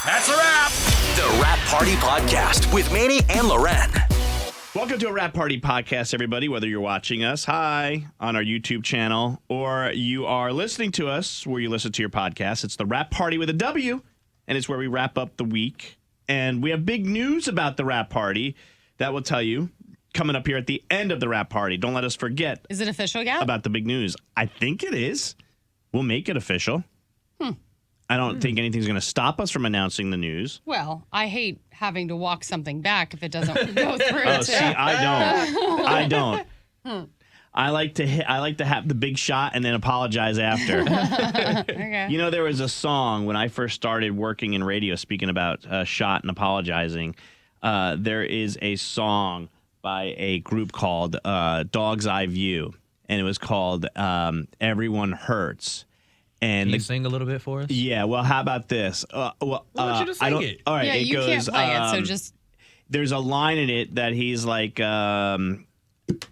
That's a wrap. The Rap Party Podcast with Maney and LauRen. Welcome to a Rap Party Podcast, everybody, whether you're watching us, on our YouTube channel, or you are listening to us where you listen to your podcast. It's the Rap Party with a W, and it's where we wrap up the week. And we have big news about the Rap Party that we'll tell you coming up here at the end of the Rap Party. Don't let us forget. Is it official yet? About the big news. I think it is. We'll make it official. I don't think anything's going to stop us from announcing the news. Well, I hate having to walk something back if it doesn't go through. Oh, see, I don't. I like to have the big shot and then apologize after. Okay. You know, there was a song when I first started working in radio, speaking about shot and apologizing. There is a song by a group called Dog's Eye View, and it was called Everyone Hurts. And Can you sing a little bit for us? Yeah, well, how about this? I want you to sing it. All right, Yeah, it you goes, can't play it, so just... There's a line in it that he's like,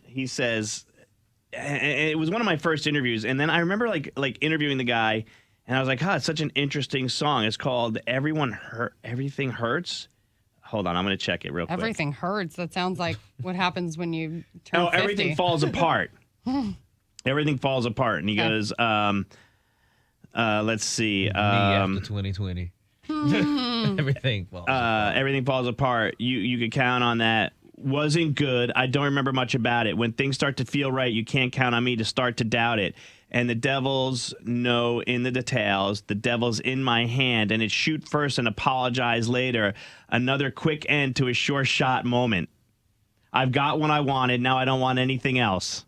he says, and it was one of my first interviews, and then I remember like interviewing the guy, and I was like, it's such an interesting song. It's called Everything Hurts. Hold on, I'm going to check it real quick. Everything hurts. That sounds like what happens when you turn 50. Everything falls apart. Everything falls apart. And he goes, let's see. Me after 2020. Everything falls apart. Everything falls apart. You could count on that. Wasn't good. I don't remember much about it. When things start to feel right, you can't count on me to start to doubt it. And the devil's know in the details. The devil's in my hand. And it's shoot first and apologize later. Another quick end to a sure shot moment. I've got what I wanted. Now I don't want anything else.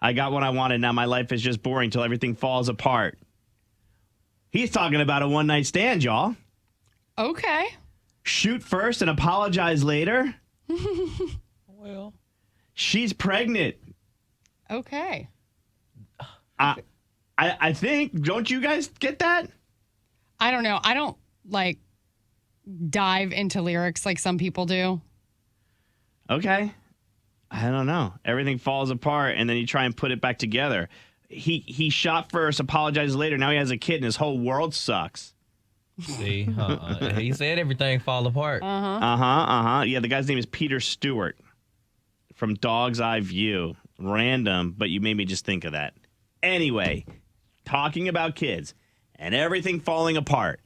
I got what I wanted. Now my life is just boring till everything falls apart. He's talking about a one-night stand, y'all. Okay. Shoot first and apologize later? Well, she's pregnant. Okay. I think, don't you guys get that? I don't know. I don't, dive into lyrics like some people do. Okay. I don't know. Everything falls apart, and then you try and put it back together. He shot first, apologized later. Now he has a kid, and his whole world sucks. see, he said everything fall apart. Yeah, the guy's name is Peter Stewart from Dog's Eye View. Random, but you made me just think of that. Anyway, talking about kids and everything falling apart.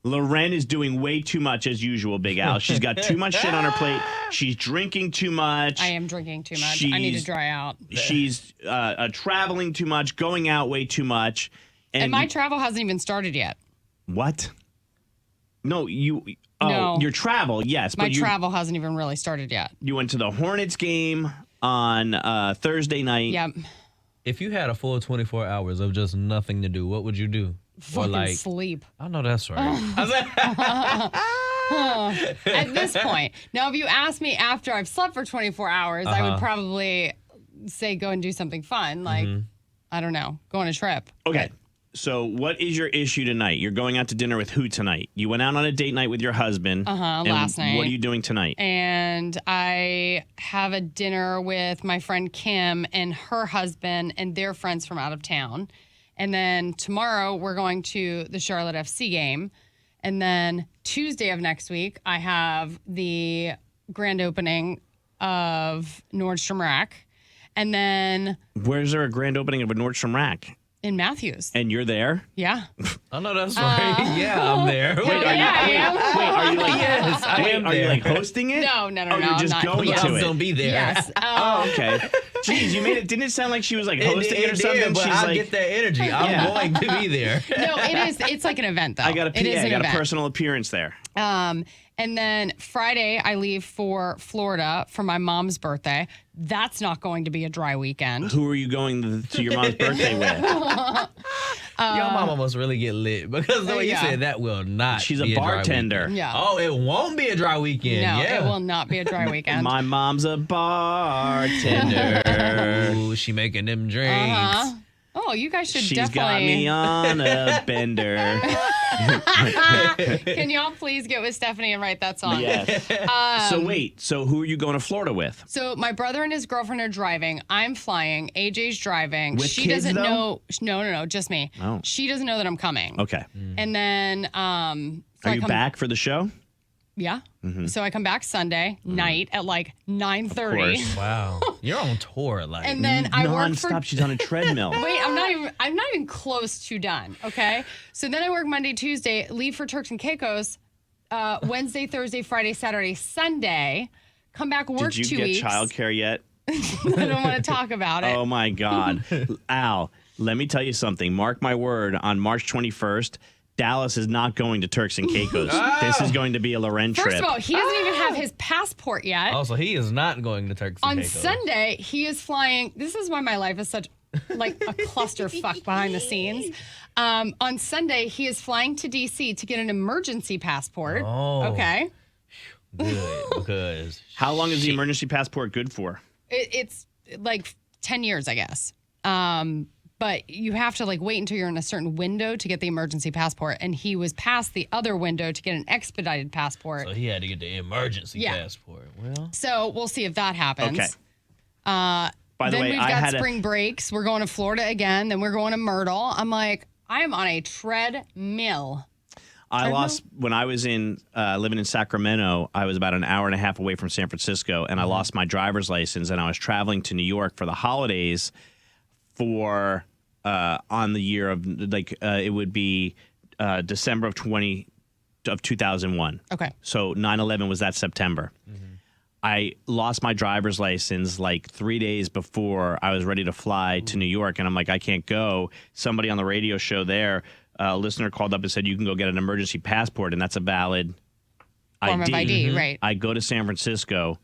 LauRen is doing way too much as usual, Big Al. She's got too much shit on her plate. She's drinking too much. I am drinking too much. I need to dry out. She's traveling too much, going out way too much. And my travel hasn't even started yet. What? No, No. your travel, yes. My travel hasn't even really started yet. You went to the Hornets game on Thursday night. Yep. If you had a full 24 hours of just nothing to do, what would you do? Fucking sleep. I know that's right. At this point. Now, if you ask me after I've slept for 24 hours, I would probably say go and do something fun. Like, I don't know, go on a trip. Okay. So what is your issue tonight? You're going out to dinner with who tonight? You went out on a date night with your husband. Last night. What are you doing tonight? And I have a dinner with my friend Kim and her husband and their friends from out of town. And then tomorrow we're going to the Charlotte FC game. And then Tuesday of next week, I have the grand opening of Nordstrom Rack. And then... Where's there a grand opening of a Nordstrom Rack? In Matthews. And you're there? Yeah. I know that's right. Yeah, I'm there. Wait, are you like... Yes, I am Are there. you like hosting it? No. Oh, you're just I'm not. going I to was it. gonna be there. Yes. Oh, okay. Jeez, you made it. Didn't it sound like she was like hosting it or something? Did, but She's I like, get that energy. I'm going to be there. No, it is. It's like an event, though. I got It is an a event. personal appearance there. And then Friday, I leave for Florida for my mom's birthday. That's not going to be a dry weekend. Who are you going to your mom's birthday with? Your mama must really get lit because the way you said that will not. She's be a bartender. Yeah. Oh, it won't be a dry weekend. No, yeah. it will not be a dry weekend. My mom's a bartender. Ooh, she making them drinks. Oh, you guys should She's definitely. got me on a bender. Can y'all please get with Stephanie and write that song? Yes. So who are you going to Florida with? So my brother and his girlfriend are driving. I'm flying. AJ's driving. With she kids, doesn't though? know. No, just me. Oh. She doesn't know that I'm coming. Okay. And then, so Are I you come back for the show? Yeah. So I come back Sunday night at like 9:30. Wow. You're on tour, like. And then I work for. Non-stop. She's on a treadmill. Wait, I'm not even close to done. Okay. So then I work Monday, Tuesday, leave for Turks and Caicos, Wednesday, Thursday, Friday, Saturday, Sunday. Come back, work Did you 2 get weeks. childcare yet? I don't want to talk about it. Oh my God. Al, let me tell you something. Mark my word, on March 21st, Dallas is not going to Turks and Caicos. This is going to be a LauRen's trip. First of all, he doesn't even have his passport yet. Also, he is not going to Turks and On Caicos. Sunday, he is flying. This is why my life is such like a clusterfuck behind the scenes. On Sunday, he is flying to DC to get an emergency passport. Oh. Okay. Good, because How long is the emergency passport good for? It's like 10 years, I guess. But you have to like wait until you're in a certain window to get the emergency passport. And he was past the other window to get an expedited passport. so he had to get the emergency Yeah. passport. Well, So we'll see if that happens. Okay. By the Then way, we've I got had spring breaks. We're going to Florida again. Then we're going to Myrtle. I'm like, I am on a treadmill. I lost when I was in living in Sacramento. I was about an hour and a half away from San Francisco, and I lost my driver's license. And I was traveling to New York for the holidays for on the year of like it would be December of 2001. Okay. So 9/11 was that September. I lost my driver's license like 3 days before I was ready to fly to New York. And I'm like, I can't go. Somebody on the radio show there, a listener called up and said, you can go get an emergency passport. And that's a valid Form of ID, right. I go to San Francisco,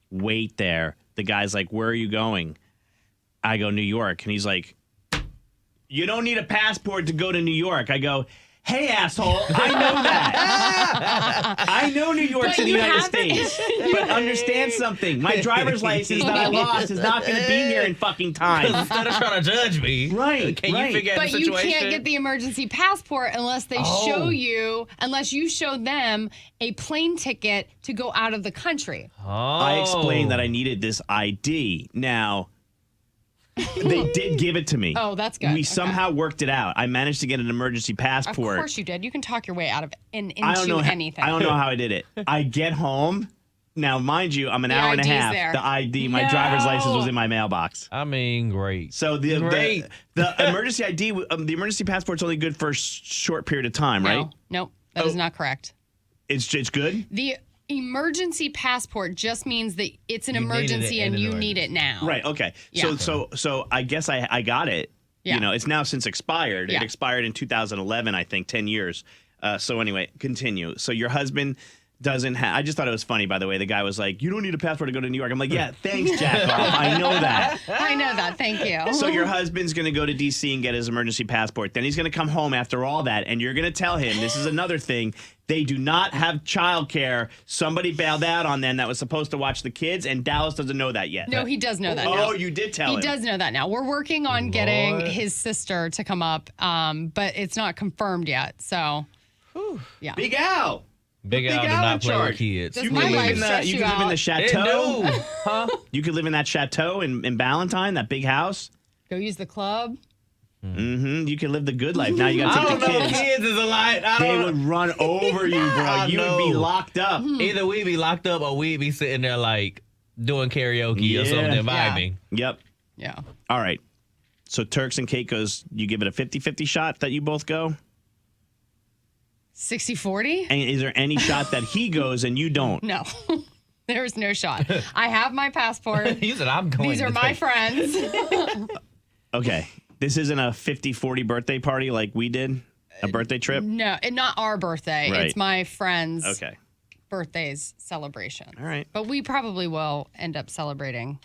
wait there. The guy's like, where are you going? I go, New York. And he's like, you don't need a passport to go to New York. I go, hey, asshole, I know that. I know New York's But in the you United haven't- States. But understand something. My driver's license that I lost is not going to be here in fucking time. instead of trying to judge me, Right, can right. you figure out But the you situation? can't get the emergency passport unless they show you, unless you show them a plane ticket to go out of the country. I explained that I needed this ID. Now, they did give it to me. Oh, that's good. We Okay. somehow worked it out. I managed to get an emergency Of passport. course you did. You can talk your way out of into I don't know anything. I don't know how I did it. I get home. Now, mind you, I'm an hour and a ID's half. there. The ID, my driver's license was in my mailbox. I mean, great. So the Great. the emergency ID, the emergency passport's only good for a short period of time, right? No, nope, that is not correct. It's good. The emergency passport just means that it's an You needed it emergency in and an you need it emergency. now. Right. Okay. Yeah. So I guess I got it. Yeah. You know, it's now since expired. Yeah. It expired in 2011, I think, 10 years. So anyway, continue. So your husband doesn't have. I just thought it was funny, by the way. The guy was like, "You don't need a passport to go to New York." I'm like, "Yeah, thanks, jack off. I know that." I know that. Thank you. So your husband's going to go to D.C. and get his emergency passport. Then he's going to come home after all that, and you're going to tell him, this is another thing, they do not have childcare. Somebody bailed out on them that was supposed to watch the kids, and Dallas doesn't know that yet. No, he does know that now. Oh, you did tell him. He does know that now. We're working on getting his sister to come up, but it's not confirmed yet. So, yeah. Big Al. Big Al did Al in not play charge. with kids. Does You my could live life in the stress you you could live in out? the It chateau. do. Huh? You could live in that chateau in Ballantyne, that big house. Go use the club. Mm-hmm. You could live the good life. Now you got I to don't take the know. kids. Kids is a lot. I They don't would run over you, bro. I You would be know. locked up. Either we be locked up or we be sitting there like doing karaoke Yeah. or something, Yeah. vibing. Yep. Yeah. All right. So Turks and Caicos, you give it a 50-50 shot that you both go? 60-40? And is there any shot that he goes and you don't? No. There's no shot. I have my passport. You said I'm going. These are to my take- friends. Okay. This isn't a 50-40 birthday party like we did? A birthday trip? No, and not our birthday. Right. It's my friend's Okay. birthday's celebration. All right. But we probably will end up celebrating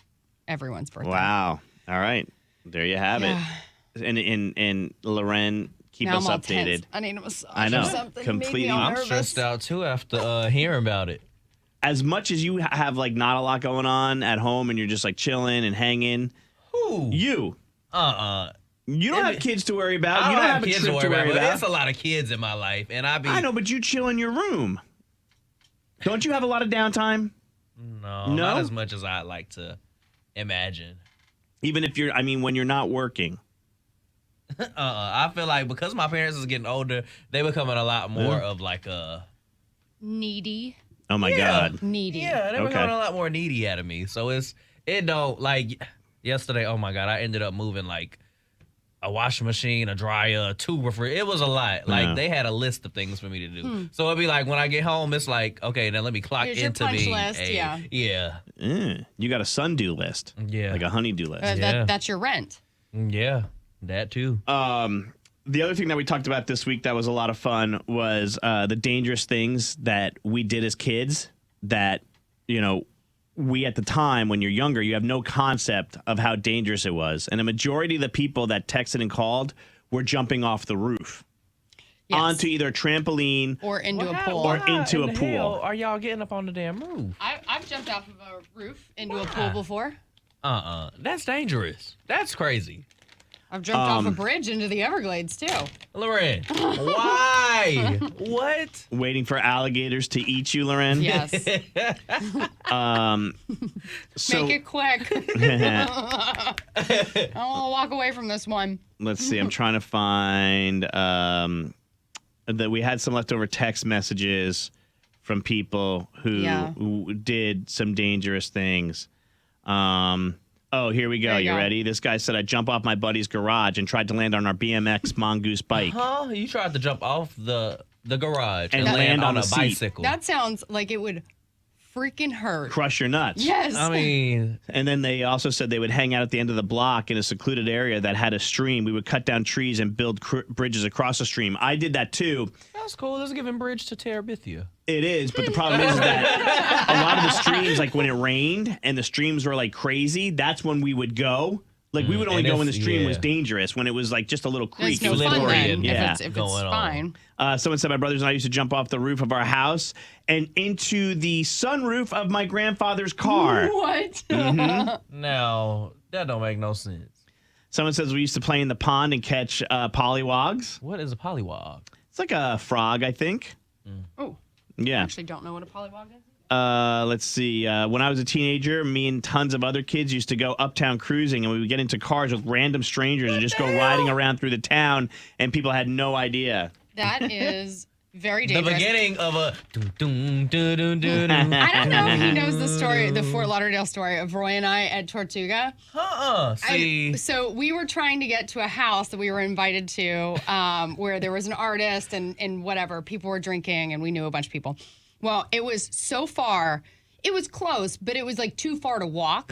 everyone's birthday. Wow. All right. There you have Yeah. it. And LauRen, keep Now us I'm all updated. tense. I need a massage I know. or something. You make me Completely. all I'm nervous. stressed out too after hearing about it. As much as you have like not a lot going on at home and you're just like chilling and hanging, Who? you. You don't have kids to worry about. I You don't don't have have a kids trip to worry about. about. It's a lot of kids in my life, and I know, but you chill in your room. Don't you have a lot of downtime? No, No? not as much as I'd like to imagine. Even if when you're not working. I feel like because my parents is getting older, they becoming a lot more of like a Needy. Oh my God. Needy. Yeah, they're Okay. becoming a lot more needy out of me. So it don't like yesterday. Oh my God, I ended up moving like a washing machine, a dryer, 2 refrigerators. It was a lot. Like they had a list of things for me to do. So it'd be like when I get home, it's like, okay, now let me clock Here's your into punch me. list, yeah. You got a sun-do list. Yeah. Like a honey-do list. Yeah. That's your rent. Yeah, that too. The other thing that we talked about this week that was a lot of fun was the dangerous things that we did as kids that, we at the time, when you're younger, you have no concept of how dangerous it was. And a majority of the people that texted and called were jumping off the roof onto either a trampoline or into a pool. Or into a in the pool. hell are y'all getting up on the damn roof? I've jumped off of a roof into a pool before. That's dangerous. That's crazy. I've jumped off a bridge into the Everglades too. Lauren, why? What? Waiting for alligators to eat you, Lauren? Yes. So, Make it quick. I want to walk away from this one. let's see. I'm trying to find that we had some leftover text messages from people who did some dangerous things. Oh, here we go. There you You go. ready? This guy said, I jump off my buddy's garage and tried to land on our BMX Mongoose bike. Huh? You tried to jump off the garage And and land on the a seat. bicycle. That sounds like it would freaking hurt. Crush your nuts. Yes. I mean, And then they also said they would hang out at the end of the block in a secluded area that had a stream. We would cut down trees and build bridges across the stream. I did that too. that's cool. Let's give him bridge to Terabithia. It is, but the problem is that a lot of the streams, like when it rained and the streams were like crazy, that's when we would go. Like we would only and go if- when the stream was yeah. dangerous, when it was like just a little creek. It's no It was fun Floridian. then Yeah. if it's going on. fine. Someone said my brothers and I used to jump off the roof of our house and into the sunroof of my grandfather's car. What? Now, that don't make no sense. Someone says we used to play in the pond and catch pollywogs. What is a polywog? It's like a frog, I think. Oh, Yeah. I actually don't know what a polywog is. Let's see. When I was a teenager, me and tons of other kids used to go uptown cruising, and we would get into cars with random strangers and just go riding around through the town, and people had no idea. That is very The dangerous. beginning of a doo-doo-doo-doo-doo-doo. I don't know if he knows the story, the Fort Lauderdale story of Roy and I at Tortuga. See, So we were trying to get to a house that we were invited to where there was an artist and whatever. People were drinking and we knew a bunch of people. Well, it was so far. It was close, but it was like too far to walk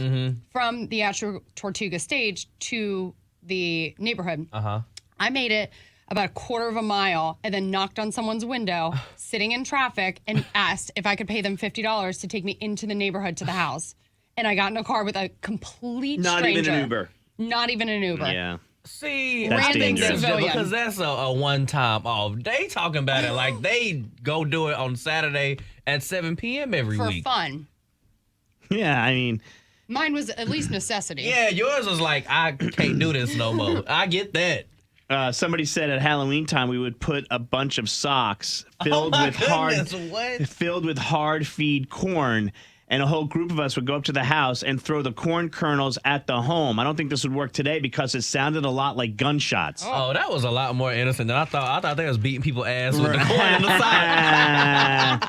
from the actual Tortuga stage to the neighborhood. I made it about a quarter of a mile and then knocked on someone's window sitting in traffic and asked if I could pay them $50 to take me into the neighborhood to the house. And I got in a car with a complete Not stranger. even an Uber. Not even an Uber. Yeah. see, That's I think dangerous. that's because that's a one-time off. They talking about it like they go do it on Saturday at 7 p.m. every For week. fun. Yeah, I mean, Mine was at least necessity. Yeah, yours was like, I can't do this no more. I get that. somebody said at Halloween time we would put a bunch of socks Oh filled my with goodness, what? filled with hard feed corn, and a whole group of us would go up to the house and throw the corn kernels at the home. I don't think this would work today because it sounded a lot like gunshots. Oh, that was a lot more innocent than I thought. I thought they was beating people's ass with the corn in the side.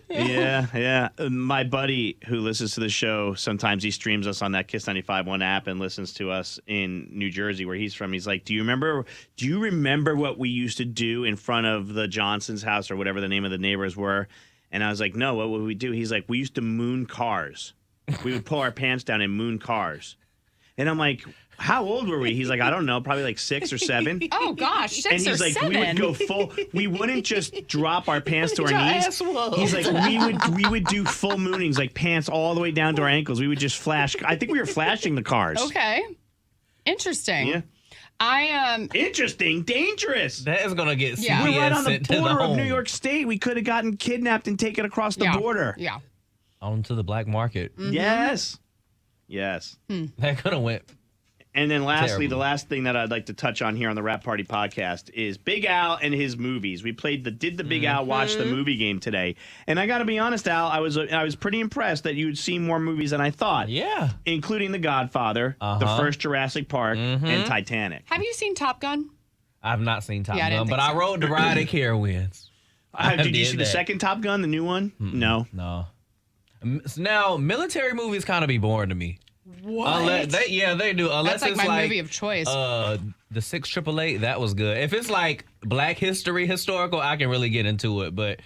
Yeah. My buddy who listens to the show, sometimes he streams us on that Kiss 95.1 app and listens to us in New Jersey, where he's from. He's like, do you remember what we used to do in front of the Johnson's house or whatever the name of the neighbors were? And I was like, no, what would we do? He's like, we used to moon cars. We would pull our pants down and moon cars. And I'm like, how old were we? He's like, I don't know, probably like 6 or 7. Oh gosh, 6 And he's or like, 7. we would go full. We wouldn't just drop our pants to our Your knees. ass whooped. He's like, we would do full moonings, like pants all the way down to our ankles. We would just flash. I think we were flashing the cars. Okay. Interesting. Yeah. Interesting, dangerous. That is gonna get CPS Yeah. We're right on the sent to the border of home. New York State. We could have gotten kidnapped and taken across the border. Yeah. Onto the black market. Yes. That could have went And then lastly, Terrible. the last thing that I'd like to touch on here on the Rap Party podcast is Big Al and his movies. We played did the Big Al watch the movie game today? And I got to be honest, Al, I was pretty impressed that you'd seen more movies than I thought. Yeah. Including The Godfather, the first Jurassic Park, and Titanic. Have you seen Top Gun? I've not seen Top Yeah, I didn't Gun, think but I so. rode the ride at Carowinds. Did you see the second Top Gun, the new one? No. No. Now, military movies kind of be boring to me. What? They do. Unless That's like it's my movie of choice. The 6888, that was good. If it's like Black history, historical, I can really get into it. But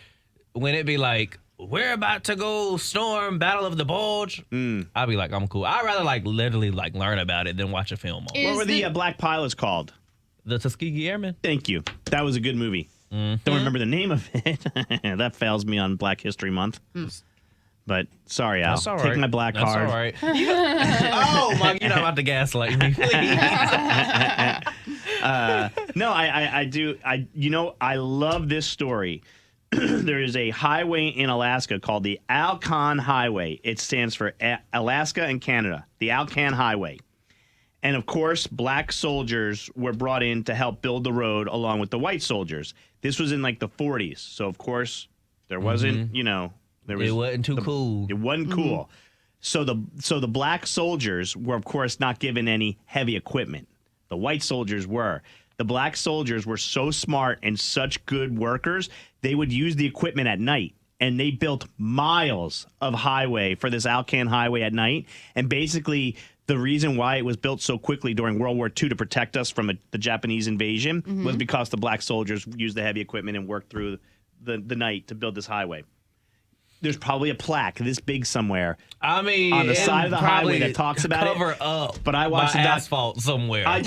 when it be like, we're about to go storm Battle of the Bulge, I'll be like, I'm cool. I'd rather like literally like learn about it than watch a film on it. What were the black pilots called? The Tuskegee Airmen. Thank you. That was a good movie. Don't remember the name of it. That fails me on Black History Month. But sorry, Al. That's all right. Take my black That's card. all right. Oh, my, you're not about to gaslight me, please. No, I do. I love this story. There is a highway in Alaska called the Alcan Highway. It stands for Alaska and Canada, the Alcan Highway. And of course, black soldiers were brought in to help build the road along with the white soldiers. This was in like the 40s. So of course, there wasn't, there was It wasn't too cool. It wasn't cool. So the black soldiers were of course not given any heavy equipment. The white soldiers were. The black soldiers were so smart and such good workers, they would use the equipment at night. And they built miles of highway for this Alcan Highway at night. And basically, the reason why it was built so quickly during World War II to protect us from the Japanese invasion was because the black soldiers used the heavy equipment and worked through the night to build this highway. There's probably a plaque this big somewhere. I mean, on the side of the highway that talks about it. Cover up, but I watched by asphalt somewhere. I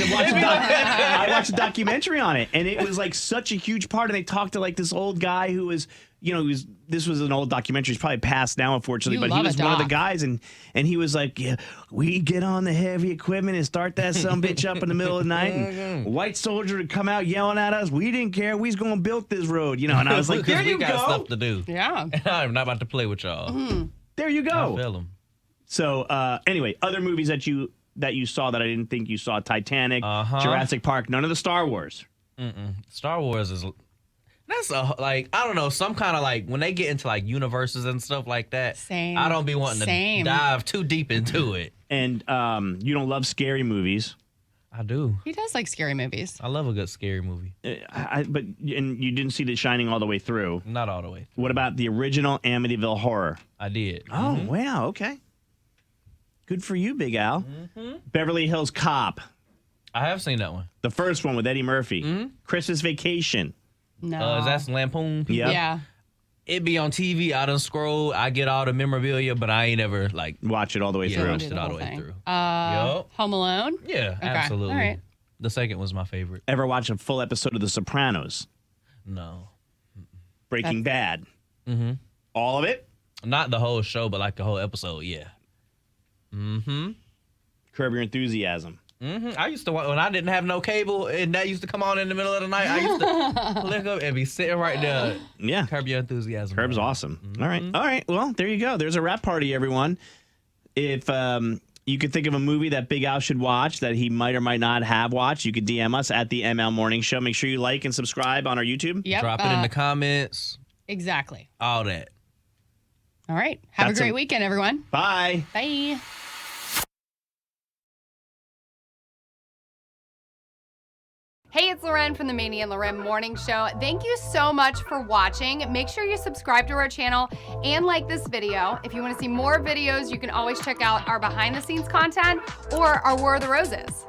watched a documentary on it, and it was like such a huge part. And they talked to like this old guy who was, this was an old documentary. He's probably passed now, unfortunately, but he was one of the guys, and he was like, yeah, we get on the heavy equipment and start that sumbitch up in the middle of the night, and white soldier would come out yelling at us. We didn't care. We was going to build this road, And I was like, there you we got go. stuff to do. Yeah. I'm not about to play with y'all. There you go. I feel them. So anyway, other movies that you saw that I didn't think you saw: Titanic, Jurassic Park. None of the Star Wars. Star Wars is I don't know, some kind of like when they get into like universes and stuff like that. Same. I don't be wanting to dive too deep into it. And you don't love scary movies. I do. He does like scary movies. I love a good scary movie. But you didn't see The Shining all the way through. Not all the way. What about the original Amityville Horror? I did. Oh, wow. Okay. Good for you, Big Al. Beverly Hills Cop. I have seen that one. The first one with Eddie Murphy. Christmas Vacation. No. Is that Lampoon? Yep. Yeah. It be on TV. I done scroll. I get all the memorabilia, but I ain't ever like Watch it all the way through. watched it all the way through. Yup. Home Alone? Yeah, absolutely. All right. The second was my favorite. Ever watch a full episode of The Sopranos? No. Breaking Bad. All of it? Not the whole show, but like the whole episode, yeah. Curb Your Enthusiasm. I used to watch when I didn't have no cable, and that used to come on in the middle of the night. I used to click up and be sitting right there. Yeah. Curb Your Enthusiasm. Curb's awesome. All right. Well, there you go. There's a rap party, everyone. If you could think of a movie that Big Al should watch that he might or might not have watched, you could DM us at the ML Morning Show. Make sure you like and subscribe on our YouTube. Yep. Drop it in the comments. Exactly. All that. All right. Have That's a great weekend, everyone. Bye. Bye. Hey, it's LauRen from the Maney and LauRen Morning Show. Thank you so much for watching. Make sure you subscribe to our channel and like this video. If you want to see more videos, you can always check out our behind the scenes content or our War of the Roses.